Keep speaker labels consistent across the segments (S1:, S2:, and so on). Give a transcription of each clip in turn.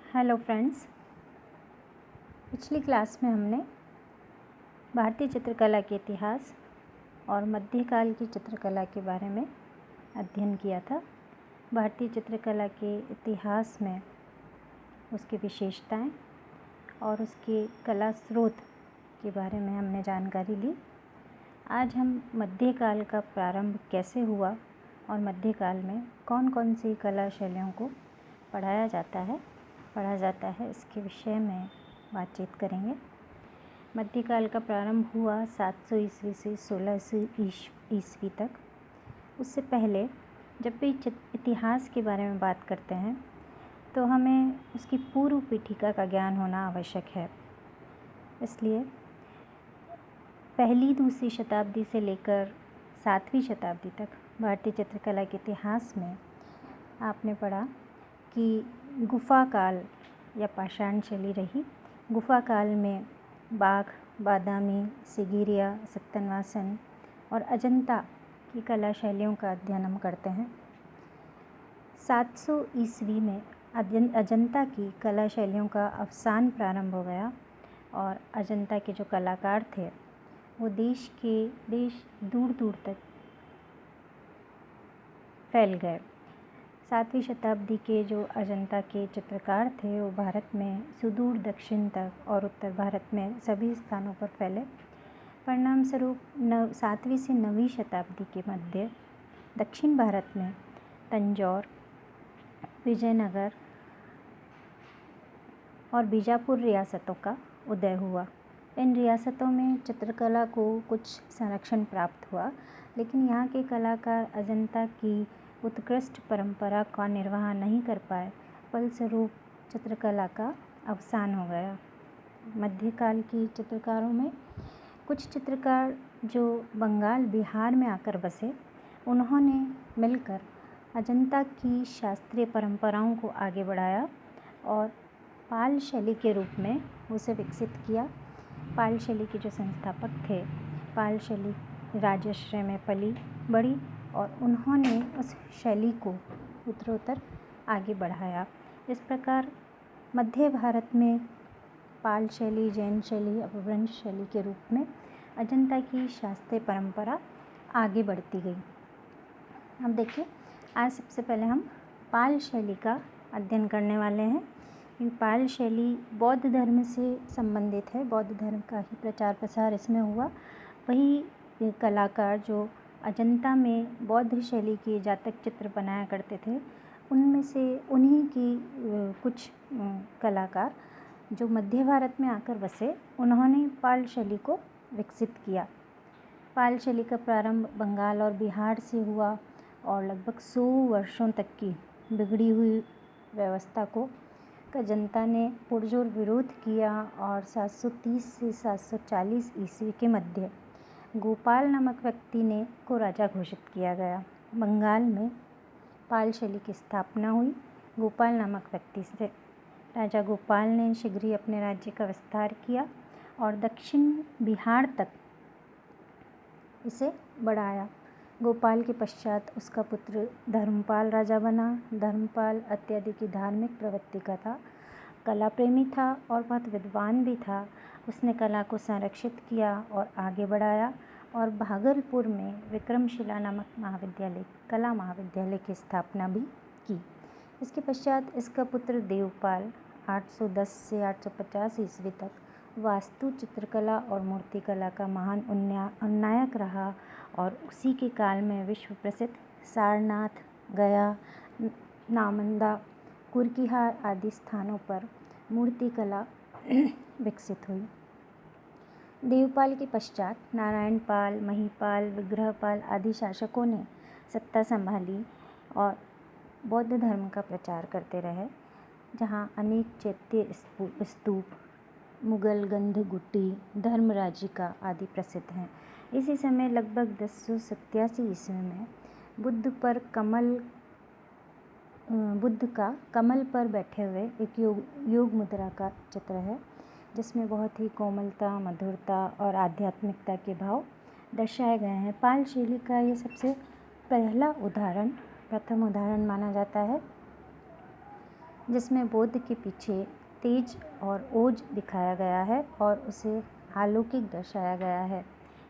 S1: Hello friends. पिछली class में हमने भारतीय चित्रकला के इतिहास और मध्यकाल की चित्रकला के बारे में अध्ययन किया था। भारतीय चित्रकला के इतिहास में उसकी विशेषताएं और उसके कला स्रोत के बारे में हमने जानकारी ली। आज हम मध्यकाल का प्रारंभ कैसे हुआ और मध्यकाल में कौन कौन सी कला शैलियों को पढ़ा जाता है इसके विषय में बातचीत करेंगे। मध्यकाल का प्रारंभ हुआ 700 ईस्वी से 1600 ईस्वी तक। उससे पहले जब भी इतिहास के बारे में बात करते हैं तो हमें उसकी पूर्व पीठिका का ज्ञान होना आवश्यक है। इसलिए पहली दूसरी शताब्दी से लेकर 7वीं शताब्दी तक भारतीय चित्रकला के इतिहास में आपने पढ़ा कि गुफा काल या पाषाण शैली रही। गुफा काल में बाघ, बादामी, सिगिरिया, सत्तनवासन और अजंता की कला शैलियों का अध्ययन हम करते हैं। 700 ईस्वी में अजंता की कला शैलियों का अवसान प्रारंभ हो गया और अजंता के जो कलाकार थे वो देश दूर दूर तक फैल गए। 7वीं शताब्दी के जो अजंता के चित्रकार थे वो भारत में सुदूर दक्षिण तक और उत्तर भारत में सभी स्थानों पर फैले। परिणाम स्वरूप 7वीं से 9वीं शताब्दी के मध्य दक्षिण भारत में तंजौर, विजयनगर और बीजापुर रियासतों का उदय हुआ। इन रियासतों में चित्रकला को कुछ संरक्षण प्राप्त हुआ, लेकिन यहाँ के कलाकार अजंता की उत्कृष्ट परंपरा का निर्वाह नहीं कर पाए। फलस्वरूप चित्रकला का अवसान हो गया। मध्यकाल की चित्रकारों में कुछ चित्रकार जो बंगाल, बिहार में आकर बसे, उन्होंने मिलकर अजंता की शास्त्रीय परंपराओं को आगे बढ़ाया और पाल शैली के रूप में उसे विकसित किया। पाल शैली के जो संस्थापक थे, पाल शैली राजाश्रय में पली बढ़ी और उन्होंने उस शैली को उत्तरोत्तर आगे बढ़ाया। इस प्रकार मध्य भारत में पाल शैली, जैन शैली, अपभ्रंश शैली के रूप में अजंता की शास्त्रीय परंपरा आगे बढ़ती गई। अब देखिए, आज सबसे पहले हम पाल शैली का अध्ययन करने वाले हैं। ये पाल शैली बौद्ध धर्म से संबंधित है। बौद्ध धर्म का ही प्रचार प्रसार इसमें हुआ। वही कलाकार जो अजंता में बौद्ध शैली के जातक चित्र बनाया करते थे, उनमें से उन्हीं की कुछ कलाकार जो मध्य भारत में आकर बसे, उन्होंने पाल शैली को विकसित किया। पाल शैली का प्रारंभ बंगाल और बिहार से हुआ और लगभग 100 वर्षों तक की बिगड़ी हुई व्यवस्था को अजंता ने पुरजोर विरोध किया और 730 से 740 ईस्वी के मध्य गोपाल नामक व्यक्ति को राजा घोषित किया गया। बंगाल में पाल शैली की स्थापना हुई गोपाल नामक व्यक्ति से। राजा गोपाल ने शीघ्र ही अपने राज्य का विस्तार किया और दक्षिण बिहार तक इसे बढ़ाया। गोपाल के पश्चात उसका पुत्र धर्मपाल राजा बना। धर्मपाल अत्यधिक धार्मिक प्रवृत्ति का था, कला प्रेमी था और बहुत विद्वान भी था। उसने कला को संरक्षित किया और आगे बढ़ाया और भागलपुर में विक्रमशिला नामक कला महाविद्यालय की स्थापना भी की। इसके पश्चात इसका पुत्र देवपाल 810 से 850 ईस्वी तक वास्तु, चित्रकला और मूर्तिकला का महान उन्नायक रहा और उसी के काल में विश्व प्रसिद्ध सारनाथ, गया, नालंदा, कुर्किहार आदि स्थानों पर मूर्तिकला विकसित हुई। देवपाल के पश्चात नारायण पाल, महिपाल, विग्रहपाल आदि शासकों ने सत्ता संभाली और बौद्ध धर्म का प्रचार करते रहे, जहाँ अनेक चैत्य स्तूप, मुगल गंधगुट्टी, धर्मराजिका आदि प्रसिद्ध हैं। इसी समय लगभग 1087 ईस्वी में बुद्ध का कमल पर बैठे हुए एक योग मुद्रा का चित्र है, जिसमें बहुत ही कोमलता, मधुरता और आध्यात्मिकता के भाव दर्शाए गए हैं। पाल शैली का ये सबसे प्रथम उदाहरण माना जाता है। जिसमें बुद्ध के पीछे तेज और ओज दिखाया गया है और उसे अलौकिक दर्शाया गया है।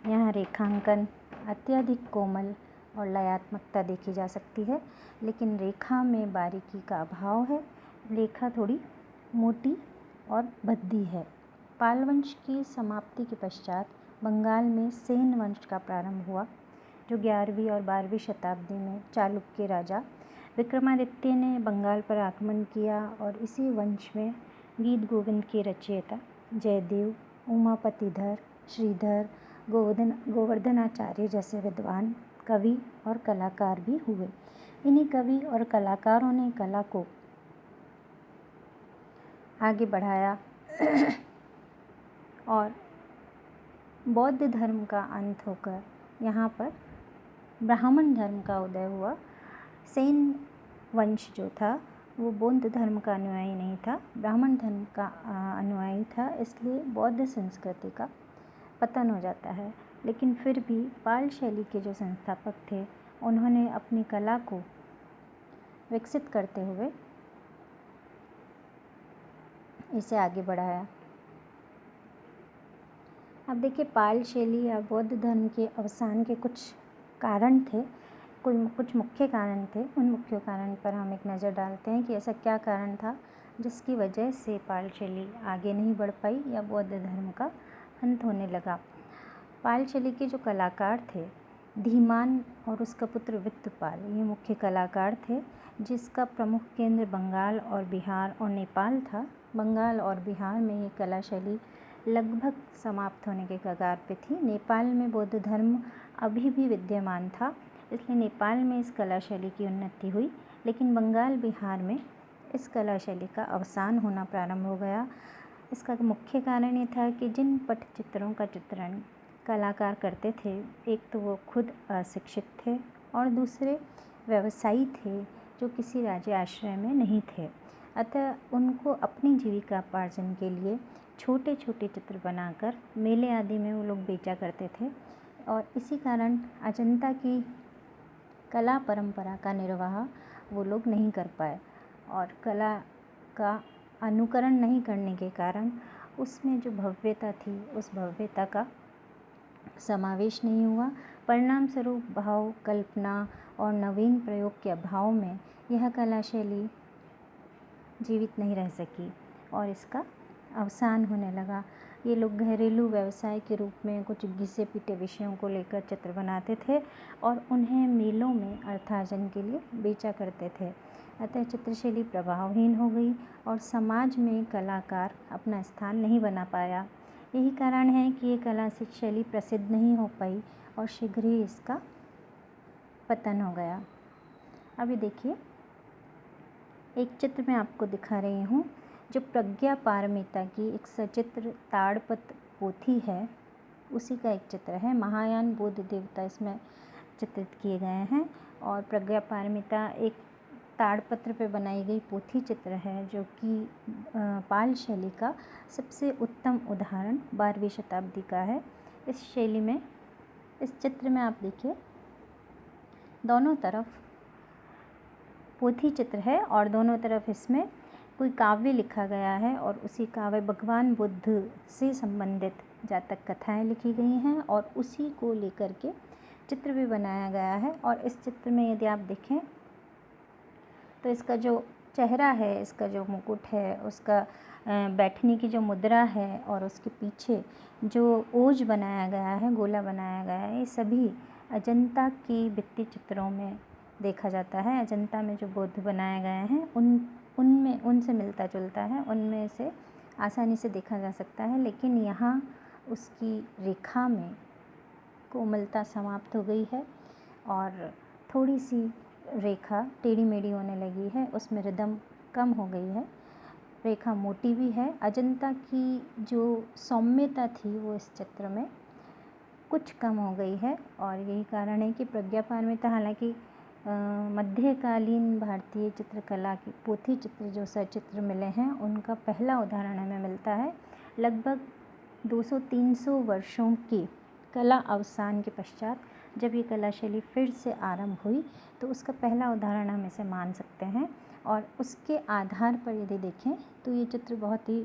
S1: यहाँ रेखांकन अत्यधिक कोमल और लयात्मकता देखी जा सकती है, लेकिन रेखा में बारीकी का अभाव है। रेखा थोड़ी मोटी और भद्दी है। पाल वंश की समाप्ति के पश्चात बंगाल में सेन वंश का प्रारंभ हुआ, जो 11वीं और 12वीं शताब्दी में चालुक्य राजा विक्रमादित्य ने बंगाल पर आक्रमण किया और इसी वंश में गीत गोविंद के रचयिता जयदेव, उमापतिधर, श्रीधर, गोवर्धनाचार्य जैसे विद्वान कवि और कलाकार भी हुए। इन्हीं कवि और कलाकारों ने कला को आगे बढ़ाया और बौद्ध धर्म का अंत होकर यहाँ पर ब्राह्मण धर्म का उदय हुआ। सेन वंश जो था वो बौद्ध धर्म का अनुयायी नहीं था, ब्राह्मण धर्म का अनुयायी था, इसलिए बौद्ध संस्कृति का पतन हो जाता है। लेकिन फिर भी पाल शैली के जो संस्थापक थे उन्होंने अपनी कला को विकसित करते हुए इसे आगे बढ़ाया। अब देखिए, पाल शैली या बौद्ध धर्म के अवसान के कुछ कारण थे, कुछ मुख्य कारण थे। उन मुख्य कारण पर हम एक नज़र डालते हैं कि ऐसा क्या कारण था जिसकी वजह से पाल शैली आगे नहीं बढ़ पाई या बौद्ध धर्म का अंत होने लगा। पाल शैली के जो कलाकार थे, धीमान और उसका पुत्र वित्तपाल, ये मुख्य कलाकार थे, जिसका प्रमुख केंद्र बंगाल और बिहार और नेपाल था। बंगाल और बिहार में ये कला शैली लगभग समाप्त होने के कगार पे थी। नेपाल में बौद्ध धर्म अभी भी विद्यमान था, इसलिए नेपाल में इस कला शैली की उन्नति हुई, लेकिन बंगाल बिहार में इस कला शैली का अवसान होना प्रारंभ हो गया। इसका मुख्य कारण ये था कि जिन पटचित्रों का चित्रण कलाकार करते थे, एक तो वो खुद अशिक्षित थे और दूसरे व्यवसायी थे जो किसी राज्य आश्रय में नहीं थे। अतः उनको अपनी जीविकापार्जन के लिए छोटे छोटे चित्र बनाकर मेले आदि में वो लोग बेचा करते थे और इसी कारण अजंता की कला परंपरा का निर्वाह वो लोग नहीं कर पाए और कला का अनुकरण नहीं करने के कारण उसमें जो भव्यता थी उस भव्यता का समावेश नहीं हुआ। परिणाम स्वरूप भाव, कल्पना और नवीन प्रयोग के अभाव में यह कला शैली जीवित नहीं रह सकी और इसका अवसान होने लगा। ये लोग घरेलू व्यवसाय के रूप में कुछ घिसे पिटे विषयों को लेकर चित्र बनाते थे और उन्हें मेलों में अर्थार्जन के लिए बेचा करते थे। अतः चित्रशैली प्रभावहीन हो गई और समाज में कलाकार अपना स्थान नहीं बना पाया। यही कारण है कि ये कला शैली प्रसिद्ध नहीं हो पाई और शीघ्र ही इसका पतन हो गया। अभी देखिए, एक चित्र मैं आपको दिखा रही हूँ जो प्रज्ञा पारमिता की एक सचित्र ताड़पत्र पोथी है, उसी का एक चित्र है। महायान बुद्ध देवता इसमें चित्रित किए गए हैं और प्रज्ञा पारमिता एक ताड़पत्र पे बनाई गई पोथी चित्र है, जो कि पाल शैली का सबसे उत्तम उदाहरण 12वीं शताब्दी का है। इस शैली में, इस चित्र में आप देखिए, दोनों तरफ पोथी चित्र है और दोनों तरफ इसमें कोई काव्य लिखा गया है और उसी काव्य भगवान बुद्ध से संबंधित जातक कथाएं लिखी गई हैं और उसी को लेकर के चित्र भी बनाया गया है। और इस चित्र में यदि आप देखें तो इसका जो चेहरा है, इसका जो मुकुट है, उसका बैठने की जो मुद्रा है और उसके पीछे जो ओज बनाया गया है, गोला बनाया गया है, ये सभी अजंता की भित्ति चित्रों में देखा जाता है। अजंता में जो बुद्ध बनाए गए हैं उनमें उनसे मिलता जुलता है, उनमें से आसानी से देखा जा सकता है, लेकिन यहाँ उसकी रेखा में कोमलता समाप्त हो गई है और थोड़ी सी रेखा टेढ़ी मेढ़ी होने लगी है, उसमें रिदम कम हो गई है, रेखा मोटी भी है। अजंता की जो सौम्यता थी वो इस चित्र में कुछ कम हो गई है और यही कारण है कि प्रज्ञा पारमिता, हालांकि मध्यकालीन भारतीय चित्रकला की पोथी चित्र जो सचित्र मिले हैं उनका पहला उदाहरण हमें मिलता है लगभग 200-300 वर्षों के कला अवसान के पश्चात जब ये कला शैली फिर से आरंभ हुई तो उसका पहला उदाहरण हम इसे मान सकते हैं। और उसके आधार पर यदि देखें तो ये चित्र बहुत ही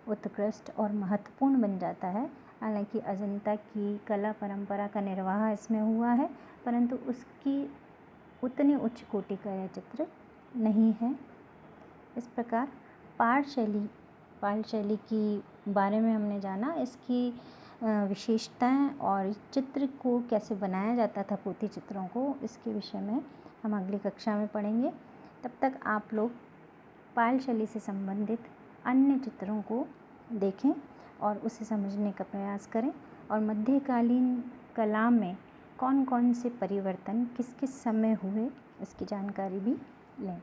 S1: उत्कृष्ट और महत्वपूर्ण बन जाता है। हालांकि अजंता की कला परंपरा का निर्वाह इसमें हुआ है, परंतु उसकी उतनी उच्च कोटि का यह चित्र नहीं है। इस प्रकार पाल शैली की बारे में हमने जाना, इसकी विशेषताएं और चित्र को कैसे बनाया जाता था, पोथी चित्रों को, इसके विषय में हम अगली कक्षा में पढ़ेंगे। तब तक आप लोग पाल शैली से संबंधित अन्य चित्रों को देखें और उसे समझने का प्रयास करें, और मध्यकालीन कला में कौन कौन से परिवर्तन किस किस समय हुए इसकी जानकारी भी लें।